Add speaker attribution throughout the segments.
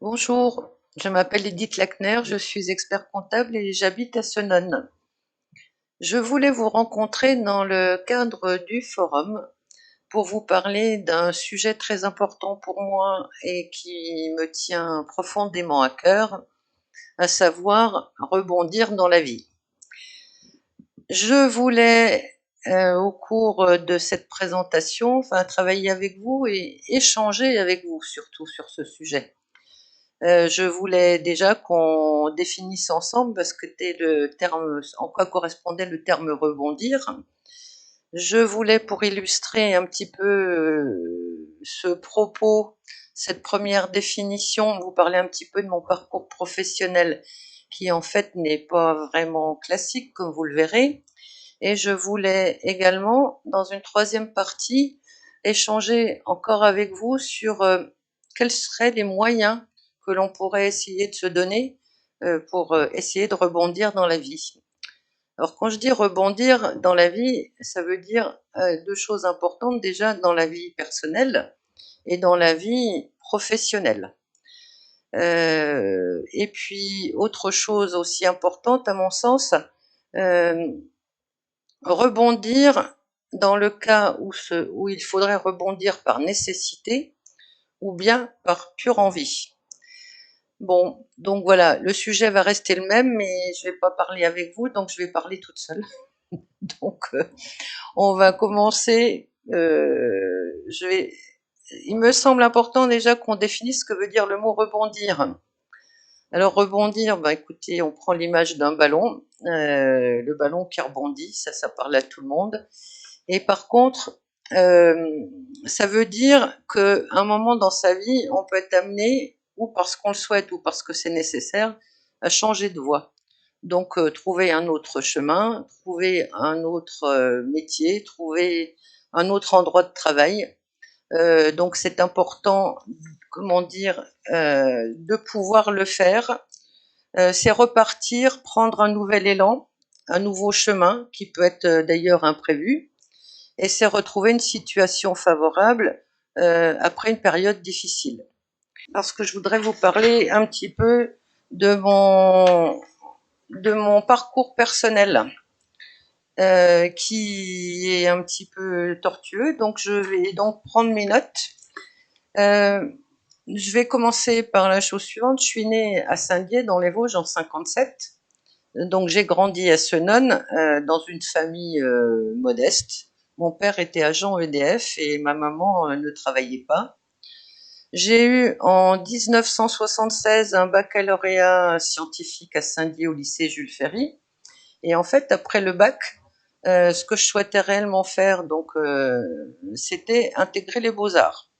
Speaker 1: Bonjour, je m'appelle Edith Lackner, je suis expert comptable et j'habite à Senones. Je voulais vous rencontrer dans le cadre du forum pour vous parler d'un sujet très important pour moi et qui me tient profondément à cœur, à savoir rebondir dans la vie. Je voulais, au cours de cette présentation, travailler avec vous et échanger avec vous surtout sur ce sujet. Je voulais déjà qu'on définisse ensemble parce que c'était le terme, en quoi correspondait le terme rebondir. Je voulais, pour illustrer un petit peu ce propos, cette première définition, vous parler un petit peu de mon parcours professionnel qui en fait n'est pas vraiment classique comme vous le verrez. Et je voulais également, dans une troisième partie, échanger encore avec vous sur quels seraient les moyens que l'on pourrait essayer de se donner pour essayer de rebondir dans la vie. Alors quand je dis rebondir dans la vie, ça veut dire deux choses importantes déjà dans la vie personnelle et dans la vie professionnelle. Et puis autre chose aussi importante à mon sens, euh, rebondir dans le cas où il faudrait rebondir par nécessité ou bien par pure envie. Bon, donc voilà, le sujet va rester le même, mais je vais pas parler avec vous, donc je vais parler toute seule. Donc, on va commencer. Il me semble important déjà qu'on définisse ce que veut dire le mot rebondir. Alors rebondir, bah écoutez, on prend l'image d'un ballon, le ballon qui rebondit, ça parle à tout le monde. Et par contre, ça veut dire qu'à un moment dans sa vie, on peut être amené, ou parce qu'on le souhaite, ou parce que c'est nécessaire, à changer de voie. Donc, trouver un autre chemin, trouver un autre métier, trouver un autre endroit de travail. Donc, c'est important, comment dire, de pouvoir le faire. C'est repartir, prendre un nouvel élan, un nouveau chemin, qui peut être d'ailleurs imprévu, et c'est retrouver une situation favorable après une période difficile. Parce que je voudrais vous parler un petit peu de mon parcours personnel qui est un petit peu tortueux. Donc je vais donc prendre mes notes. Euh, je vais commencer par la chose suivante. Je suis née à Saint-Dié dans les Vosges en 57. Donc j'ai grandi à Senones dans une famille modeste. Mon père était agent EDF et ma maman ne travaillait pas. J'ai eu en 1976 un baccalauréat scientifique à Saint-Dié au lycée Jules Ferry. Et en fait, après le bac, ce que je souhaitais réellement faire, donc, c'était intégrer les beaux-arts.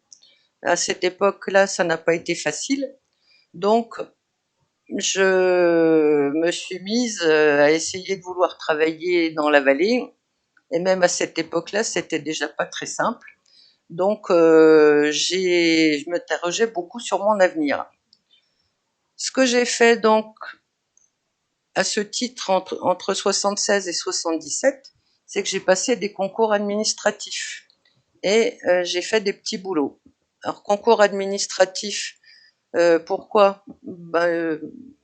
Speaker 1: À cette époque-là, ça n'a pas été facile. Donc, je me suis mise à essayer de vouloir travailler dans la vallée. Et même à cette époque-là, c'était déjà pas très simple. Donc, je m'interrogeais beaucoup sur mon avenir. Ce que j'ai fait donc à ce titre entre 76 et 77, c'est que j'ai passé des concours administratifs et j'ai fait des petits boulots. Alors, concours administratif, pourquoi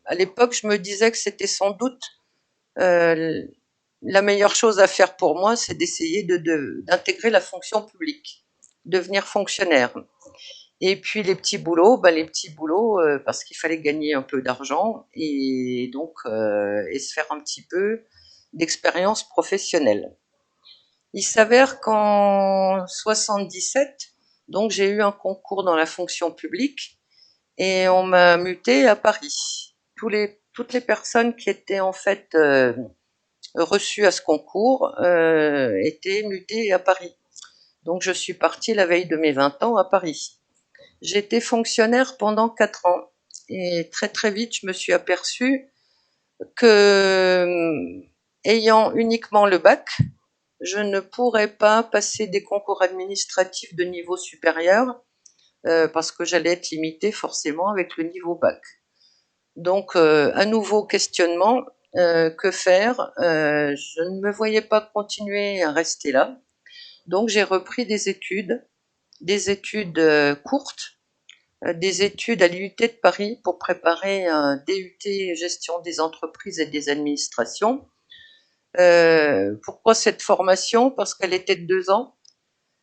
Speaker 1: à l'époque, je me disais que c'était sans doute euh, la meilleure chose à faire pour moi, c'est d'essayer d'intégrer la fonction publique, devenir fonctionnaire. Et puis les petits boulots, parce qu'il fallait gagner un peu d'argent et donc et se faire un petit peu d'expérience professionnelle. Il s'avère qu'en 77, donc j'ai eu un concours dans la fonction publique et on m'a muté à Paris. Toutes les personnes qui étaient en fait reçues à ce concours étaient mutées à Paris. Donc je suis partie la veille de mes 20 ans à Paris. J'ai été fonctionnaire pendant 4 ans et très très vite je me suis aperçue que ayant uniquement le bac, je ne pourrais pas passer des concours administratifs de niveau supérieur parce que j'allais être limitée forcément avec le niveau bac. Donc un nouveau questionnement, que faire? Je ne me voyais pas continuer à rester là. Donc j'ai repris des études courtes des études à l'IUT de Paris pour préparer un DUT gestion des entreprises et des administrations. Pourquoi cette formation? Parce qu'elle était de 2 ans.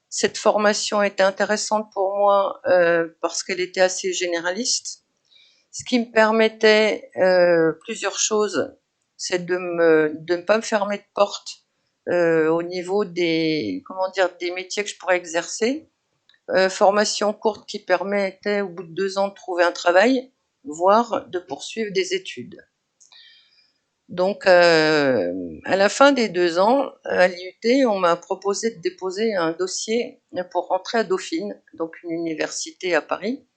Speaker 1: Cette formation était intéressante pour moi parce qu'elle était assez généraliste, ce qui me permettait plusieurs choses. C'est de ne pas me fermer de porte au niveau des métiers que je pourrais exercer. Formation courte qui permettait au bout de 2 ans de trouver un travail, voire de poursuivre des études. Donc, à la fin des 2 ans, à l'IUT, on m'a proposé de déposer un dossier pour rentrer à Dauphine, donc une université à Paris,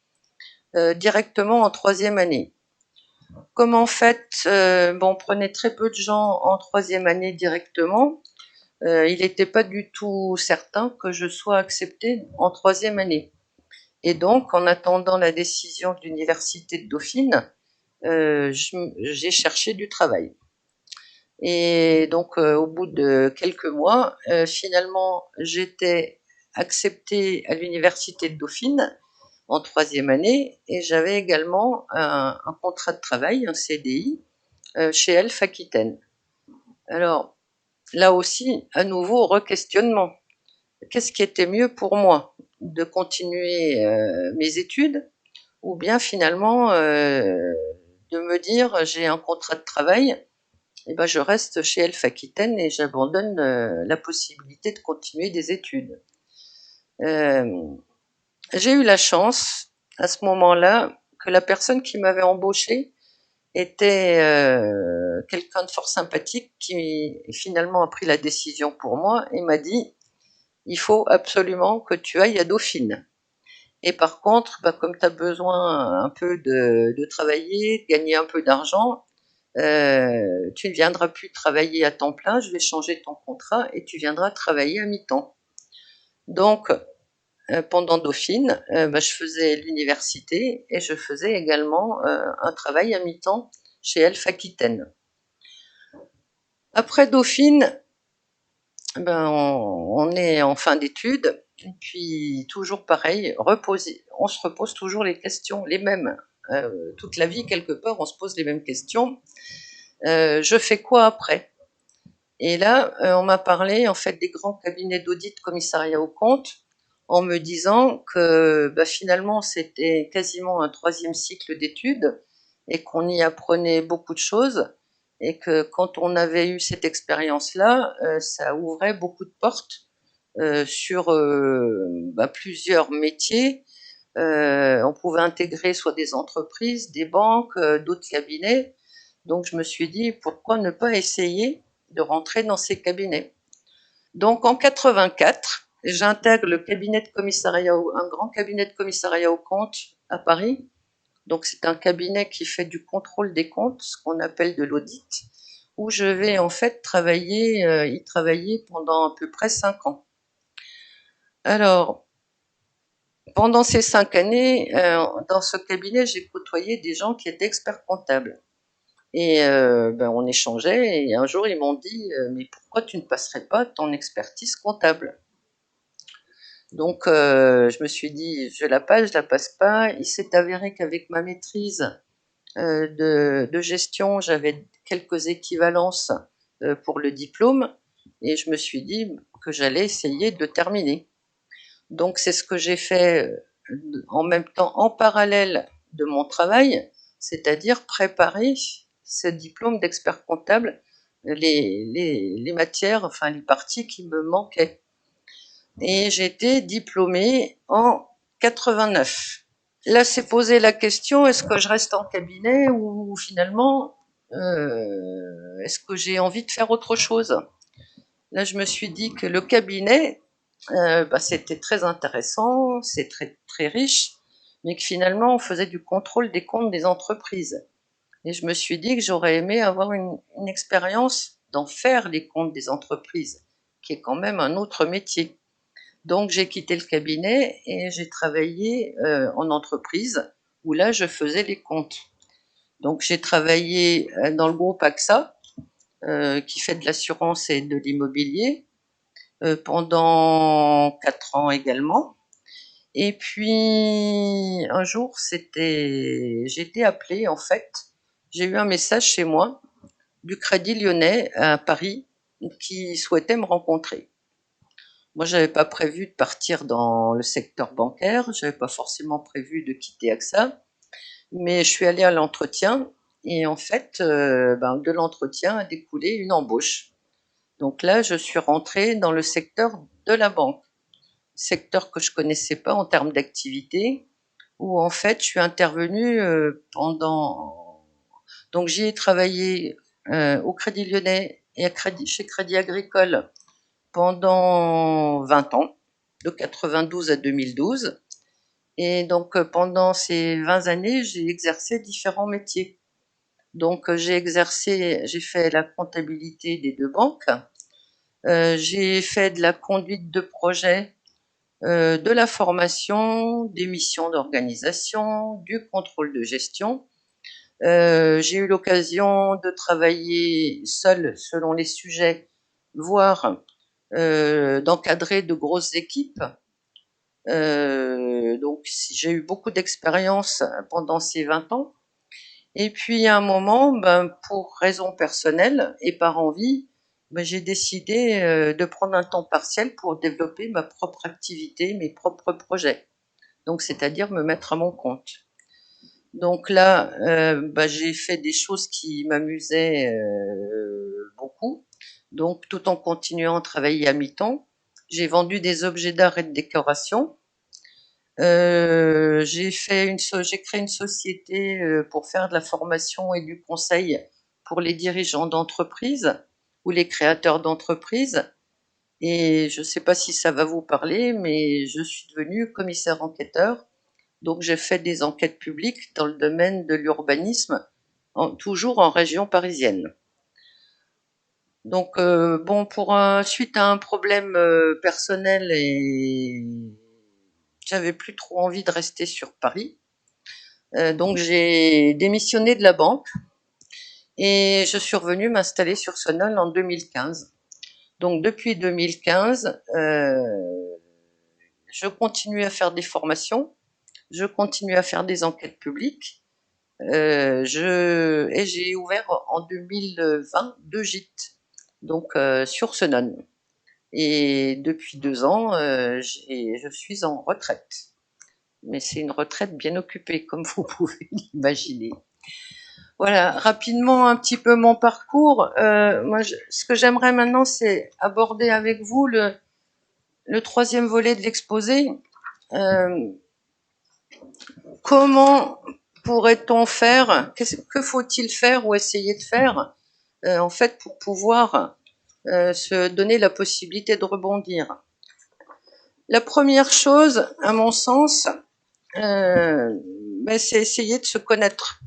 Speaker 1: directement en 3e année. Comme en fait, on prenait très peu de gens en 3e année directement, il n'était pas du tout certain que je sois acceptée en 3e année. Et donc, en attendant la décision de l'université de Dauphine, j'ai cherché du travail. Et donc, au bout de quelques mois, finalement, j'étais acceptée à l'université de Dauphine en 3e année et j'avais également un contrat de travail, un CDI, chez Elf Aquitaine. Alors, là aussi, à nouveau, re-questionnement. Qu'est-ce qui était mieux pour moi? De continuer mes études ou bien finalement de me dire j'ai un contrat de travail, et ben je reste chez Elf Aquitaine et j'abandonne la possibilité de continuer des études. J'ai eu la chance à ce moment-là que la personne qui m'avait embauchée était quelqu'un de fort sympathique qui finalement a pris la décision pour moi et m'a dit il faut absolument que tu ailles à Dauphine. Et par contre, comme tu as besoin un peu de travailler, de gagner un peu d'argent, tu ne viendras plus travailler à temps plein, je vais changer ton contrat et tu viendras travailler à mi-temps. Donc, pendant Dauphine, je faisais l'université et je faisais également un travail à mi-temps chez Elf Aquitaine. Après Dauphine, on est en fin d'études, et puis toujours pareil, on se repose toujours les questions, les mêmes. Toute la vie, quelque part, on se pose les mêmes questions. Je fais quoi après? Et là, on m'a parlé en fait des grands cabinets d'audit commissariat aux comptes, en me disant que finalement c'était quasiment un 3e cycle d'études et qu'on y apprenait beaucoup de choses et que quand on avait eu cette expérience-là, ça ouvrait beaucoup de portes sur plusieurs métiers. On pouvait intégrer soit des entreprises, des banques, d'autres cabinets. Donc je me suis dit pourquoi ne pas essayer de rentrer dans ces cabinets. Donc en 84, j'intègre le cabinet de commissariat, un grand cabinet de commissariat aux comptes à Paris. Donc c'est un cabinet qui fait du contrôle des comptes, ce qu'on appelle de l'audit, où je vais en fait y travailler pendant à peu près 5 ans. Alors, pendant ces 5 années, dans ce cabinet, j'ai côtoyé des gens qui étaient experts comptables. Et on échangeait et un jour ils m'ont dit mais pourquoi tu ne passerais pas ton expertise comptable? Donc je me suis dit je la passe pas. Il s'est avéré qu'avec ma maîtrise de gestion, j'avais quelques équivalences pour le diplôme et je me suis dit que j'allais essayer de terminer. Donc c'est ce que j'ai fait en même temps, en parallèle de mon travail, c'est-à-dire préparer ce diplôme d'expert comptable, les matières, enfin les parties qui me manquaient. Et j'ai été diplômée en 89. Là, c'est posé la question, est-ce que je reste en cabinet ou finalement, est-ce que j'ai envie de faire autre chose? Là, je me suis dit que le cabinet, c'était très intéressant, c'est très, très riche, mais que finalement, on faisait du contrôle des comptes des entreprises. Et je me suis dit que j'aurais aimé avoir une expérience d'en faire les comptes des entreprises, qui est quand même un autre métier. Donc, j'ai quitté le cabinet et j'ai travaillé en entreprise, où là, je faisais les comptes. Donc, j'ai travaillé dans le groupe AXA, qui fait de l'assurance et de l'immobilier, pendant 4 ans également. Et puis un jour, j'ai été appelée en fait. J'ai eu un message chez moi du Crédit Lyonnais à Paris qui souhaitait me rencontrer. Moi, j'avais pas prévu de partir dans le secteur bancaire, j'avais pas forcément prévu de quitter AXA, mais je suis allée à l'entretien et en fait, de l'entretien a découlé une embauche. Donc là, je suis rentrée dans le secteur de la banque, secteur que je connaissais pas en termes d'activité, où en fait, je suis intervenue donc j'y ai travaillé au Crédit Lyonnais et chez Crédit Agricole pendant 20 ans, de 92 à 2012. Et donc pendant ces 20 années, j'ai exercé différents métiers. Donc j'ai fait la comptabilité des deux banques, j'ai fait de la conduite de projet, de la formation, des missions d'organisation, du contrôle de gestion. J'ai eu l'occasion de travailler seule selon les sujets, voire d'encadrer de grosses équipes. Donc j'ai eu beaucoup d'expérience pendant ces 20 ans. Et puis à un moment, pour raison personnelle et par envie, j'ai décidé de prendre un temps partiel pour développer ma propre activité, mes propres projets. Donc c'est-à-dire me mettre à mon compte. Donc là, j'ai fait des choses qui m'amusaient beaucoup. Donc tout en continuant à travailler à mi-temps, j'ai vendu des objets d'art et de décoration. J'ai créé une société pour faire de la formation et du conseil pour les dirigeants d'entreprise ou les créateurs d'entreprise. Et je ne sais pas si ça va vous parler, mais je suis devenue commissaire enquêteur. Donc j'ai fait des enquêtes publiques dans le domaine de l'urbanisme, toujours en région parisienne. Donc suite à un problème personnel et j'avais plus trop envie de rester sur Paris. Donc j'ai démissionné de la banque et je suis revenue m'installer sur Sonol en 2015. Donc depuis 2015, je continue à faire des formations, je continue à faire des enquêtes publiques. Et j'ai ouvert en 2020 deux gîtes, donc sur Sonone. Et depuis 2 ans, je suis en retraite. Mais c'est une retraite bien occupée, comme vous pouvez l'imaginer. Voilà, rapidement un petit peu mon parcours. Ce que j'aimerais maintenant, c'est aborder avec vous le troisième volet de l'exposé. Comment pourrait-on faire, que faut-il faire ou essayer de faire, en fait, pour pouvoir se donner la possibilité de rebondir? La première chose, à mon sens, c'est essayer de se connaître,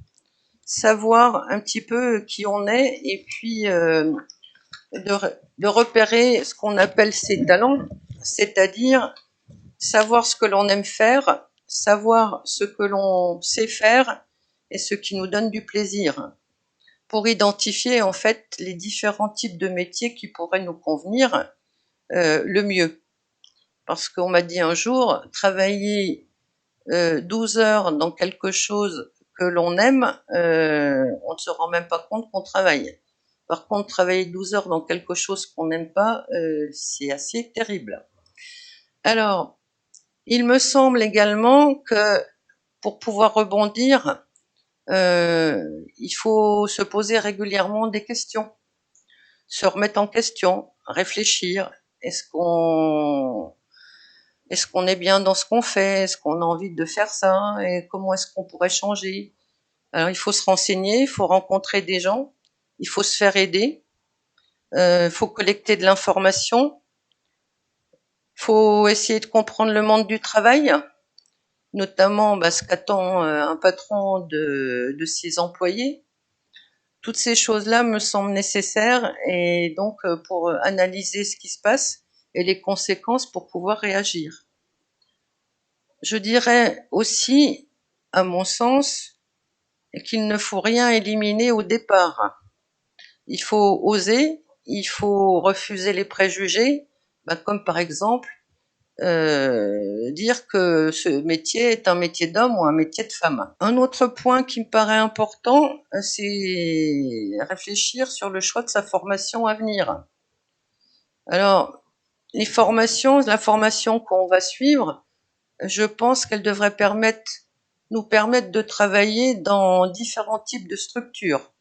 Speaker 1: savoir un petit peu qui on est et puis de repérer ce qu'on appelle ses talents, c'est-à-dire savoir ce que l'on aime faire, savoir ce que l'on sait faire et ce qui nous donne du plaisir, pour identifier en fait les différents types de métiers qui pourraient nous convenir le mieux. Parce qu'on m'a dit un jour, travailler 12 heures dans quelque chose que l'on aime, on ne se rend même pas compte qu'on travaille. Par contre, travailler 12 heures dans quelque chose qu'on n'aime pas, c'est assez terrible. Alors, il me semble également que pour pouvoir rebondir, il faut se poser régulièrement des questions, se remettre en question, réfléchir. Est-ce qu'on est bien dans ce qu'on fait? Est-ce qu'on a envie de faire ça? Et comment est-ce qu'on pourrait changer? Alors, il faut se renseigner, il faut rencontrer des gens, il faut se faire aider, il faut collecter de l'information, il faut essayer de comprendre le monde du travail, notamment ce qu'attend un patron de ses employés. Toutes ces choses-là me semblent nécessaires et donc pour analyser ce qui se passe et les conséquences pour pouvoir réagir. Je dirais aussi, à mon sens, qu'il ne faut rien éliminer au départ. Il faut oser, il faut refuser les préjugés, comme par exemple dire que ce métier est un métier d'homme ou un métier de femme. Un autre point qui me paraît important, c'est réfléchir sur le choix de sa formation à venir. Alors, la formation qu'on va suivre, je pense qu'elle devrait nous permettre de travailler dans différents types de structures.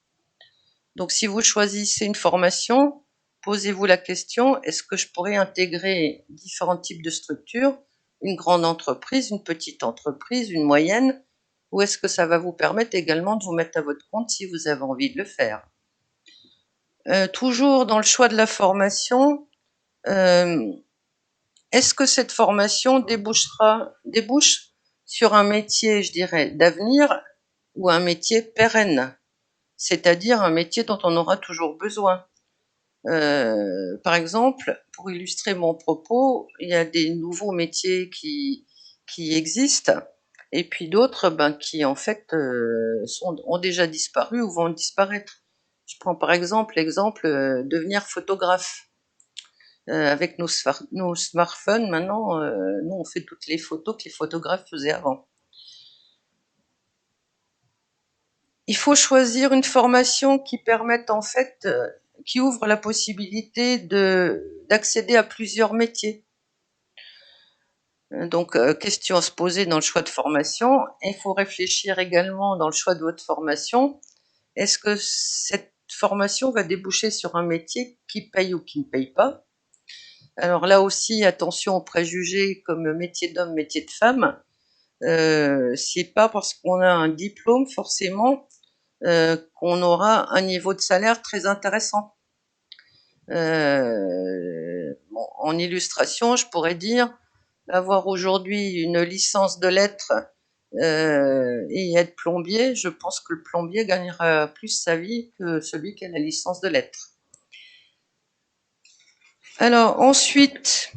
Speaker 1: Donc, si vous choisissez une formation, posez-vous la question, est-ce que je pourrais intégrer différents types de structures, une grande entreprise, une petite entreprise, une moyenne, ou est-ce que ça va vous permettre également de vous mettre à votre compte si vous avez envie de le faire? Toujours dans le choix de la formation, est-ce que cette formation débouche sur un métier, je dirais, d'avenir ou un métier pérenne, c'est-à-dire un métier dont on aura toujours besoin? Par exemple, pour illustrer mon propos, il y a des nouveaux métiers qui existent et puis d'autres qui en fait ont déjà disparu ou vont disparaître. Je prends par exemple l'exemple devenir photographe. Avec nos smartphones, maintenant, nous on fait toutes les photos que les photographes faisaient avant. Il faut choisir une formation qui permette en fait, qui ouvre la possibilité d'accéder à plusieurs métiers. Donc, question à se poser dans le choix de formation. Il faut réfléchir également dans le choix de votre formation. Est-ce que cette formation va déboucher sur un métier qui paye ou qui ne paye pas? Alors là aussi, attention aux préjugés comme métier d'homme, métier de femme. C'est pas parce qu'on a un diplôme forcément qu'on aura un niveau de salaire très intéressant. En illustration, je pourrais dire avoir aujourd'hui une licence de lettres et être plombier, je pense que le plombier gagnera plus sa vie que celui qui a la licence de lettres. Alors ensuite,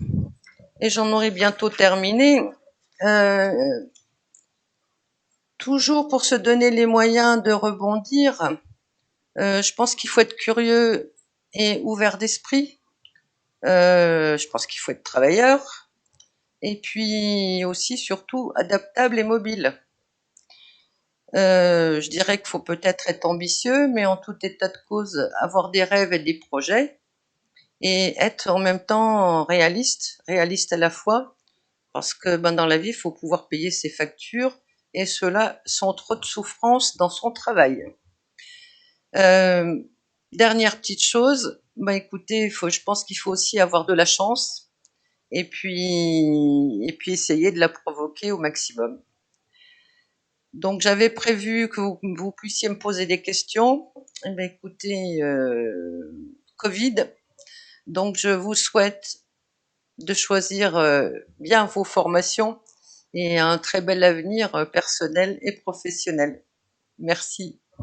Speaker 1: et j'en aurai bientôt terminé, toujours pour se donner les moyens de rebondir, je pense qu'il faut être curieux et ouvert d'esprit. Je pense qu'il faut être travailleur. Et puis aussi, surtout, adaptable et mobile. Je dirais qu'il faut peut-être être ambitieux, mais en tout état de cause, avoir des rêves et des projets. Et être en même temps réaliste à la fois, parce que dans la vie, il faut pouvoir payer ses factures, et cela sans trop de souffrance dans son travail. Dernière petite chose, écoutez, je pense qu'il faut aussi avoir de la chance et puis essayer de la provoquer au maximum. Donc j'avais prévu que vous puissiez me poser des questions. Écoutez, Covid, donc je vous souhaite de choisir bien vos formations et un très bel avenir personnel et professionnel. Merci.